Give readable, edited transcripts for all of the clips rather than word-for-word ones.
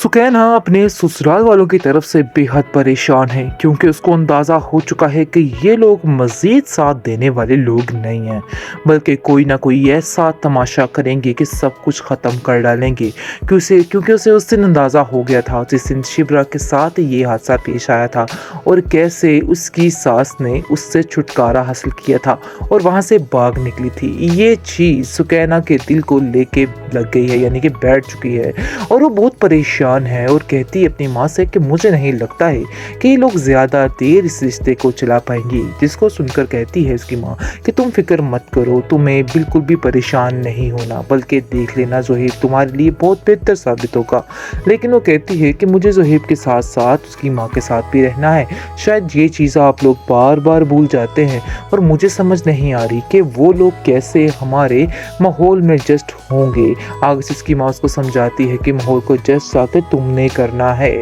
सुकैना अपने ससुराल वालों की तरफ से बेहद परेशान है क्योंकि उसको अंदाज़ा हो चुका है कि ये लोग मज़ीद साथ देने वाले लोग नहीं हैं, बल्कि कोई ना कोई ऐसा तमाशा करेंगे कि सब कुछ ख़त्म कर डालेंगे। क्योंकि उसे उस दिन अंदाज़ा हो गया था जिस दिन शिवरा के साथ ये हादसा पेश आया था और कैसे उसकी सास ने उससे छुटकारा हासिल किया था और वहाँ से भाग निकली थी। ये चीज़ सुकैना के दिल को लेके लग गई है, यानी कि बैठ चुकी है और वो बहुत परेशान है और कहती है अपनी माँ से कि मुझे नहीं लगता है कि ये लोग ज़्यादा देर इस रिश्ते को चला पाएंगे। जिसको सुनकर कहती है उसकी माँ कि तुम फिक्र मत करो, तुम्हें बिल्कुल भी परेशान नहीं होना, बल्कि देख लेना ज़ोहेब तुम्हारे लिए बहुत बेहतर साबित होगा। लेकिन वो कहती है कि मुझे ज़ोहेब के साथ साथ उसकी माँ के साथ भी रहना है। शायद ये चीज़ आप लोग बार बार भूल जाते हैं और मुझे समझ नहीं आ रही कि वो लोग कैसे हमारे माहौल में एडजस्ट होंगे। आगे से उसकी माँ उसको समझाती है कि माहौल को एडजस्ट आके तुमने करना है।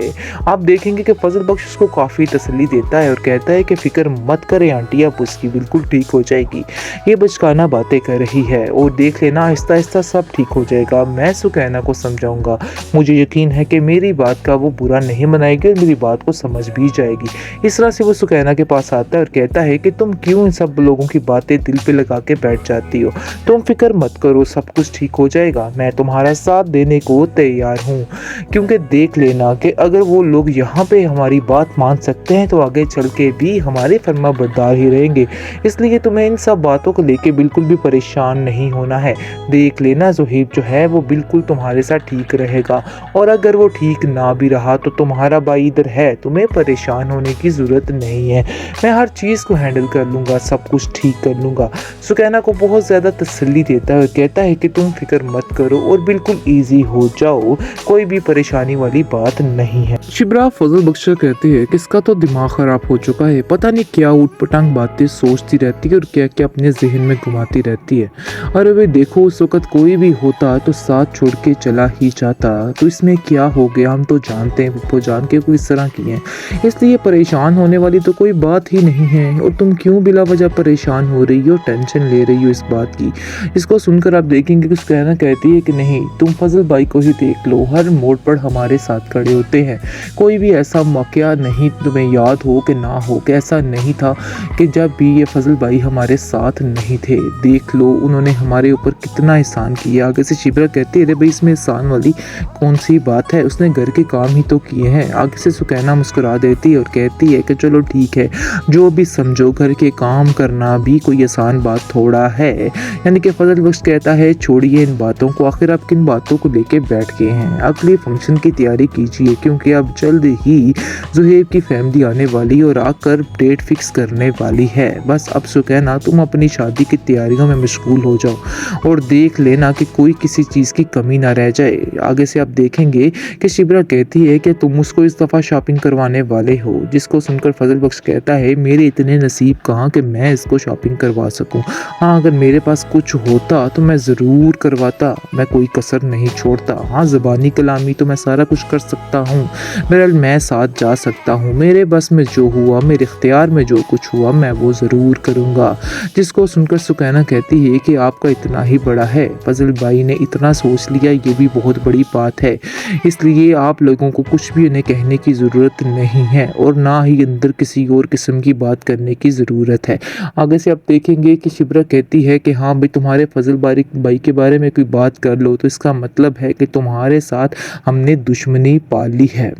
आप देखेंगे कि फजल बख्श उसको काफ़ी तसल्ली देता है और कहता है कि फिक्र मत करें आंटी, अब उसकी बिल्कुल ठीक हो जाएगी। ये बचकाना बातें कर रही है और देख लेना आहिस्ता आहिस्ता सब ठीक हो जाएगा। मैं सुकैना को समझाऊंगा, मुझे यकीन है कि मेरी बात का वो बुरा नहीं मनाएगी और मेरी बात को समझ भी जाएगी। इस तरह से वो सुकैना के पास आता है और कहता है कि तुम क्यों इन सब लोगों की बातें दिल पे लगा के बैठ जाती हो, तुम फिक्र मत करो, सब कुछ ठीक हो जाएगा। मैं तुम्हारा साथ देने को तैयार हूँ, क्योंकि देख लेना कि अगर वो लोग यहाँ पे हमारी बात मान सकते हैं तो आगे चल के भी हमारे फर्मा बरदार ही रहेंगे। इसलिए तुम्हें इन सब बातों को लेके बिल्कुल भी परेशान नहीं होना है। देख लेना ज़ोहेब जो है वो बिल्कुल तुम्हारे साथ ठीक रहेगा और अगर वो ठीक ना भी रहा तो तुम्हारा भाई इधर है, तुम्हें परेशान होने की ज़रूरत नहीं है। मैं हर चीज़ को हैंडल कर लूँगा, सब कुछ ठीक कर लूँगा। सुकैना को बहुत ज़्यादा तसल्ली देता है और कहता है कि तुम फिक्र मत करो और बिल्कुल ईजी हो जाओ, कोई भी परेशानी वाली बात नहीं है। शिब्रा फजल बख्श कहती है कि इसका तो दिमाग खराब हो चुका है, पता नहीं क्या उटपटांग बातें सोचती रहती है और क्या क्या अपने जहन में घुमाती रहती है। अरे वे देखो, उस वक्त कोई भी होता तो साथ छोड़ के चला ही जाता, तो इसमें क्या हो गया, हम तो जानते हैं वो जान के कोई इस तरह की है, इसलिए परेशान होने वाली तो कोई बात ही नहीं है। और तुम क्यों बिला वजह परेशान हो रही हो, टेंशन ले रही हो इस बात की। इसको सुनकर आप देखेंगे कि कहना कहती है कि नहीं, तुम फजल भाई को ही देख लो, हर मोड़ पर हमारे साथ खड़े होते हैं। कोई भी ऐसा मौका नहीं तुम्हें याद हो कि ना हो कि ऐसा नहीं था कि जब भी ये फजल भाई हमारे साथ नहीं थे। देख लो उन्होंने हमारे ऊपर कितना एहसान किया। आगे से शिबरा कहती है, अरे भाई इसमें एहसान वाली कौन सी बात है, उसने घर के काम ही तो किए हैं। आगे से सुकैना मुस्कुरा देती है और कहती है कि चलो ठीक है, जो भी समझो, घर के काम करना भी कोई आसान बात थोड़ा है। यानी कि फजल बख्श कहता है छोड़िए इन बातों को, आखिर आप किन बातों को लेके बैठ गए हैं, अगले फंक्शन की तैयारी कीजिए क्योंकि अब जल्द ही ज़ोहेब की फैमिली आने वाली और आकर डेट फिक्स करने वाली है। बस अब सुकैना तुम अपनी शादी की तैयारियों में मशगूल हो जाओ और देख लेना कि कोई किसी चीज़ की कमी ना रह जाए। आगे से आप देखेंगे कि शिबरा कहती है कि तुम उसको इस दफ़ा शॉपिंग करवाने वाले हो। जिसको सुनकर फजल बख्श कहता है, मेरे इतने नसीब कहाँ कि मैं इसको शॉपिंग करवा सकूँ। हाँ, अगर मेरे पास कुछ होता तो मैं ज़रूर करवाता, मैं कोई कसर नहीं छोड़ता। हाँ, ज़बानी कलामी तो मैं सारा कुछ कर सकता हूँ, बहरहाल मैं साथ जा सकता हूँ, मेरे बस में जो हुआ, मेरे इख्तियार में जो कुछ हुआ मैं वो ज़रूर करूँगा। जिसको सुनकर सुकैना कहती है कि आपका इतना ही बड़ा है, फजल भाई ने इतना सोच लिया, ये भी बहुत बड़ी बात है, इसलिए आप लोगों को कुछ भी उन्हें कहने की ज़रूरत नहीं है और ना ही अंदर किसी और किस्म की बात करने की ज़रूरत है। आगे से आप देखेंगे कि शिबरा कहती है कि हाँ भाई, तुम्हारे फजल भाई के बारे में कोई बात कर लो तो इसका मतलब है कि तुम्हारे साथ हमने दुश्मनी पाली है।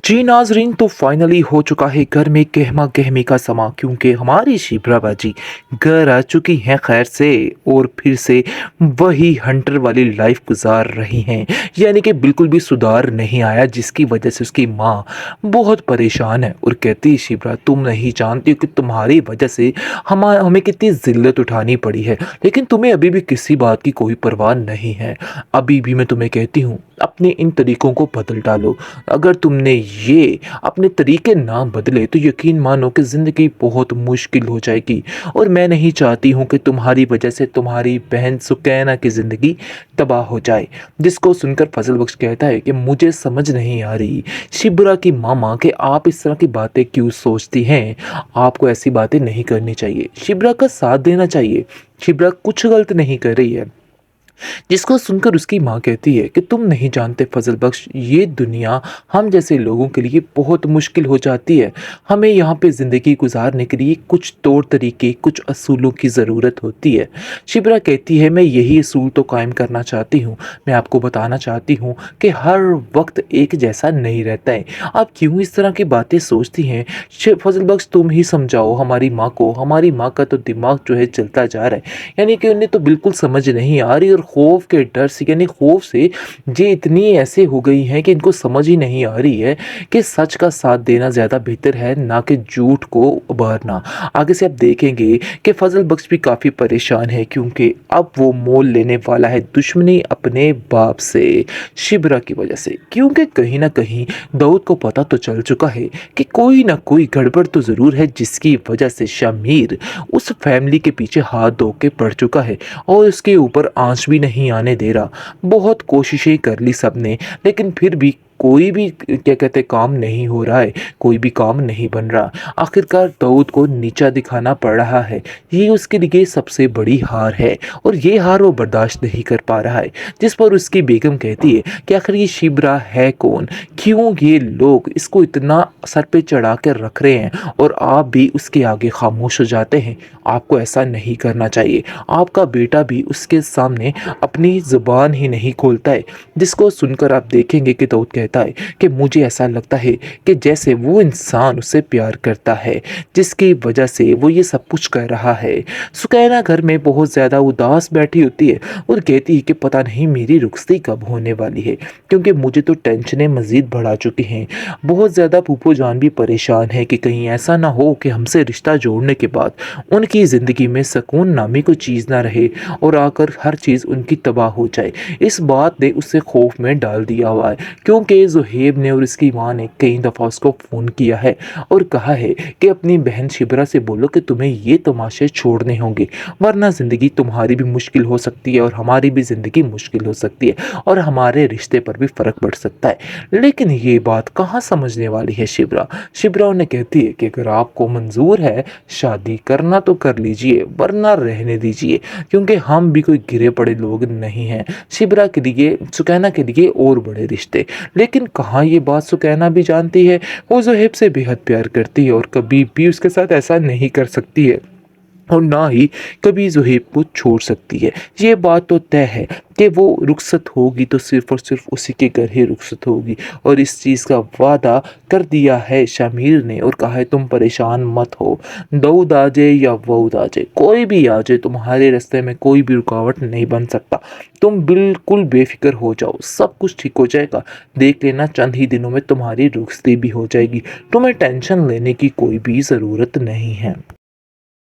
जी नाजरीन, तो फाइनली हो चुका है घर में गहमा गहमी का समा, क्योंकि हमारी शिप्रा बाजी घर आ चुकी हैं खैर से और फिर से वही हंटर वाली लाइफ गुजार रही हैं। यानी कि बिल्कुल भी सुधार नहीं आया, जिसकी वजह से उसकी माँ बहुत परेशान है और कहती है, शिप्रा तुम नहीं जानती कि तुम्हारी वजह से हमें कितनी जिल्लत उठानी पड़ी है, लेकिन तुम्हें अभी भी किसी बात की कोई परवाह नहीं है। अभी भी मैं तुम्हें कहती हूँ, अपने इन तरीक़ों को बदल डालो। अगर तुमने ये अपने तरीके ना बदले तो यकीन मानो कि ज़िंदगी बहुत मुश्किल हो जाएगी और मैं नहीं चाहती हूँ कि तुम्हारी वजह से तुम्हारी बहन सुकैना की ज़िंदगी तबाह हो जाए। जिसको सुनकर फजल बख्श कहता है कि मुझे समझ नहीं आ रही शिबरा की मामा कि आप इस तरह की बातें क्यों सोचती हैं, आपको ऐसी बातें नहीं करनी चाहिए, शिबरा का साथ देना चाहिए। शिबरा कुछ गलत नहीं कर रही है, जिसको सुनकर उसकी माँ कहती है कि तुम नहीं जानते फजल बख्श, ये दुनिया हम जैसे लोगों के लिए बहुत मुश्किल हो जाती है। हमें यहाँ पे ज़िंदगी गुजारने के लिए कुछ तौर तरीके, कुछ असूलों की ज़रूरत होती है। शिप्रा कहती है मैं यही असूल तो कायम करना चाहती हूँ। मैं आपको बताना चाहती हूँ कि हर वक्त एक जैसा नहीं रहता है। आप क्यों इस तरह की बातें सोचती हैं? फजल बख्श तुम ही समझाओ हमारी माँ को। हमारी माँ का तो दिमाग जो है चलता जा रहा है, यानी कि उन्हें तो बिल्कुल समझ नहीं आ रही, और खौफ के डर से, यानी खौफ से ये इतनी ऐसे हो गई हैं कि इनको समझ ही नहीं आ रही है कि सच का साथ देना ज़्यादा बेहतर है ना कि झूठ को उभारना। आगे से आप देखेंगे कि फजल बख्श भी काफ़ी परेशान है, क्योंकि अब वो मोल लेने वाला है दुश्मनी अपने बाप से, शिब्रा की वजह से। क्योंकि कहीं ना कहीं दाऊद को पता तो चल चुका है कि कोई ना कोई गड़बड़ तो ज़रूर है, जिसकी वजह से शमीर उस फैमिली के पीछे हाथ धो के पड़ चुका है और उसके ऊपर आँच भी नहीं आने दे रहा। बहुत कोशिशें कर ली सबने, लेकिन फिर भी कोई भी क्या कहते काम नहीं हो रहा है, कोई भी काम नहीं बन रहा। आखिरकार दाऊद को नीचा दिखाना पड़ रहा है। ये उसके लिए सबसे बड़ी हार है, और ये हार वो बर्दाश्त नहीं कर पा रहा है। जिस पर उसकी बेगम कहती है कि आखिर ये शिब्रा है कौन, क्यों ये लोग इसको इतना सर पे चढ़ा कर रख रहे हैं और आप भी उसके आगे खामोश हो जाते हैं। आपको ऐसा नहीं करना चाहिए। आपका बेटा भी उसके सामने अपनी ज़ुबान ही नहीं खोलता है। जिसको सुनकर आप देखेंगे कि दाऊद कहता है कि मुझे ऐसा लगता है कि जैसे वो इंसान उससे प्यार करता है, जिसकी वजह से वो ये सब कुछ कर रहा है। सुकैना घर में बहुत ज़्यादा उदास बैठी होती है और कहती है कि पता नहीं मेरी रुखसती कब होने वाली है, क्योंकि मुझे तो टेंशनें मज़ीद बढ़ा चुकी हैं। बहुत ज़्यादा फूफो जान भी परेशान है कि कहीं ऐसा ना हो कि हमसे रिश्ता जोड़ने के बाद उनकी ज़िंदगी में सुकून नामी कोई चीज़ ना रहे और आकर हर चीज़ उनकी तबाह हो जाए। इस बात ने उसे खौफ में डाल दिया हुआ है, क्योंकि ज़ुहैब ने और उसकी माँ ने कई दफ़ा उसको फ़ोन किया है और कहा है कि अपनी बहन शिब्रा से बोलो कि तुम्हें ये तमाशे छोड़ने होंगे, वरना ज़िंदगी तुम्हारी भी मुश्किल हो सकती है और हमारी भी ज़िंदगी मुश्किल हो सकती है और हमारे रिश्ते पर भी फ़र्क पड़ सकता है। लेकिन ये बात कहाँ समझने वाली है शिब्रा। शिब्रा उन्हें कहती है कि अगर आपको मंजूर है शादी करना तो कर लीजिए, वरना रहने दीजिए, क्योंकि हम भी कोई गिरे पड़े लोग नहीं हैं। शिब्रा के लिए, सुकैना के लिए और बड़े रिश्ते। लेकिन कहाँ ये बात सुकैना भी जानती है। वो ज़ुहैब से बेहद प्यार करती है और कभी भी उसके साथ ऐसा नहीं कर सकती है और ना ही कभी ज़ुहैब को छोड़ सकती है। ये बात तो तय है कि वो रुखसत होगी तो सिर्फ़ और सिर्फ़ उसी के घर ही रुखसत होगी, और इस चीज़ का वादा कर दिया है शामिर ने और कहा है तुम परेशान मत हो, दाऊद आ जाए या वऊद आ जाए, कोई भी आ जाए, तुम्हारे रास्ते में कोई भी रुकावट नहीं बन सकता। तुम बिल्कुल बेफ़िक्र हो जाओ, सब कुछ ठीक हो जाएगा। देख लेना चंद ही दिनों में तुम्हारी रुखसती भी हो जाएगी। तुम्हें टेंशन लेने की कोई भी ज़रूरत नहीं है।